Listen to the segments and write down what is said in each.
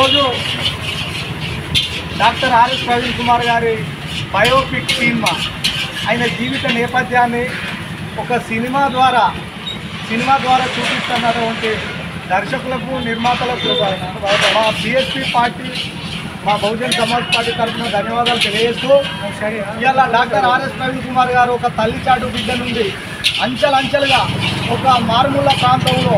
ఈరోజు doctor RS Praveen Kumar గారి biopic cinema ఆయన జీవిత నేపథ్యాన్ని ఒక సినిమా ద్వారా చూపిస్తున్నటువంటి దర్శకులకు నిర్మాతలకు మా బీఎస్పీ పార్టీ మా బహుజన్ సమాజ్ పార్టీ తరఫున ధన్యవాదాలు తెలియజేస్తూ ఇవాళ డాక్టర్ ఆర్ఎస్ ప్రవీణ్ కుమార్ గారు ఒక తల్లిచాటు బిడ్డ నుండి అంచెలంచెలుగా ఒక మారుమూల ప్రాంతంలో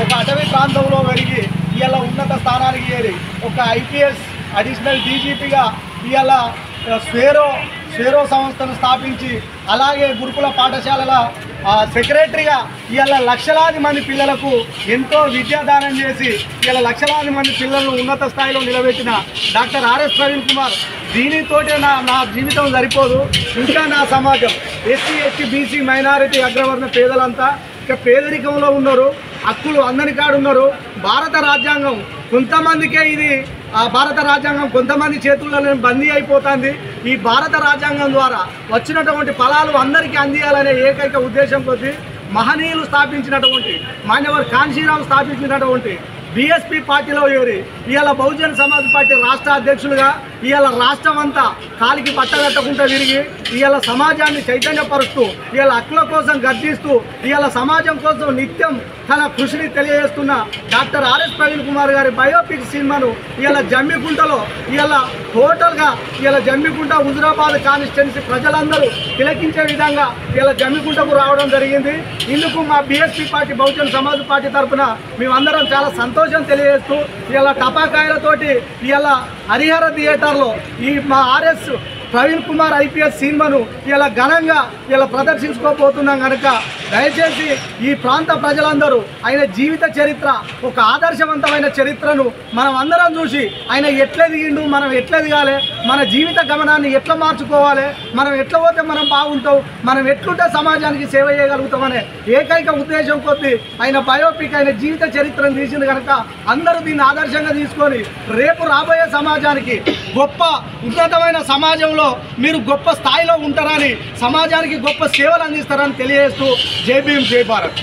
ఒక అటవీ ప్రాంతంలో పెరిగి ఇవాళ ఉన్నత స్థానానికి చేరి ఒక ఐపీఎస్ అడిషనల్ డీజీపీగా ఇవాళ స్వేరో సంస్థను స్థాపించి అలాగే గురుకుల పాఠశాలల సెక్రటరీగా ఇవాళ లక్షలాది మంది పిల్లలకు ఎంతో విద్యాదానం చేసి ఇవాళ లక్షలాది మంది పిల్లలను ఉన్నత స్థాయిలో నిలబెట్టిన డాక్టర్ ఆర్ఎస్ ప్రవీణ్ కుమార్ దీనితోటే నా జీవితం సరిపోదు, ఇంకా నా సమాజం ఎస్సీ బీసీ మైనారిటీ అగ్రవర్ణ పేదలంతా ఇక పేదరికంలో ఉన్నారు, హక్కులు అందని కాడు ఉన్నారు. భారత రాజ్యాంగం కొంతమందికే ఇది భారత రాజ్యాంగం కొంతమంది చేతుల్లో బందీ అయిపోతుంది. ఈ భారత రాజ్యాంగం ద్వారా వచ్చినటువంటి ఫలాలు అందరికీ అందియాలనే ఏకైక ఉద్దేశం కొద్దీ మహనీయులు స్థాపించినటువంటి మాన్యవర్ కాన్షీరావు స్థాపించినటువంటి బీఎస్పీ పార్టీలో ఏరి ఇవాళ బహుజన్ సమాజ్ పార్టీ రాష్ట్ర అధ్యక్షులుగా ఇవాళ రాష్ట్రం అంతా కాలికి పట్టగట్టకుండా తిరిగి ఇవాళ సమాజాన్ని చైతన్యపరుస్తూ ఇవాళ హక్కుల కోసం గర్జిస్తూ ఇవాళ సమాజం కోసం నిత్యం తన కృషిని తెలియజేస్తున్న డాక్టర్ ఆర్ఎస్ ప్రవీణ్ కుమార్ గారి బయోపిక్ సినిమాను ఇవాళ జమ్మికుంటలో ఇవాళ టోటల్గా ఇవాళ జమ్మికుంట హుజురాబాద్ కాన్స్టిట్యున్సీ ప్రజలందరూ తిలకించే విధంగా ఇవాళ జమ్మికుంటకు రావడం జరిగింది. ఇందుకు మా BSP party Bahujan Samaj party తరఫున మేమందరం చాలా సంతోషం తెలియజేస్తూ ఇవాళ టపాకాయలతోటి ఇవాళ హరిహర థియేటర్లో ఈ మా ఆర్ఎస్ ప్రవీణ్ కుమార్ ఐపీఎస్ సినిమాను ఇలా ఘనంగా ఇలా ప్రదర్శించుకోబోతున్నాం కనుక దయచేసి ఈ ప్రాంత ప్రజలందరూ ఆయన జీవిత చరిత్ర ఒక ఆదర్శవంతమైన చరిత్రను మనం అందరం చూసి ఆయన ఎట్లా ఎదిగిండు, మనం ఎట్లా ఎదగాలి, మన జీవిత గమనాన్ని ఎట్లా మార్చుకోవాలి, మనం ఎట్లా పోతే మనం బాగుంటాం, మనం ఎట్లుంటే సమాజానికి సేవ చేయగలుగుతామనే ఏకైక ఉద్దేశం కొద్దీ ఆయన బయోపిక్ ఆయన జీవిత చరిత్రను తీసింది కనుక అందరూ దీన్ని ఆదర్శంగా తీసుకొని రేపు రాబోయే సమాజానికి గొప్ప ఉన్నతమైన సమాజంలో మీరు గొప్ప స్థాయిలో ఉంటారని, సమాజానికి గొప్ప సేవలు అందిస్తారని తెలియజేస్తూ జై భీమ్ జై భారత్.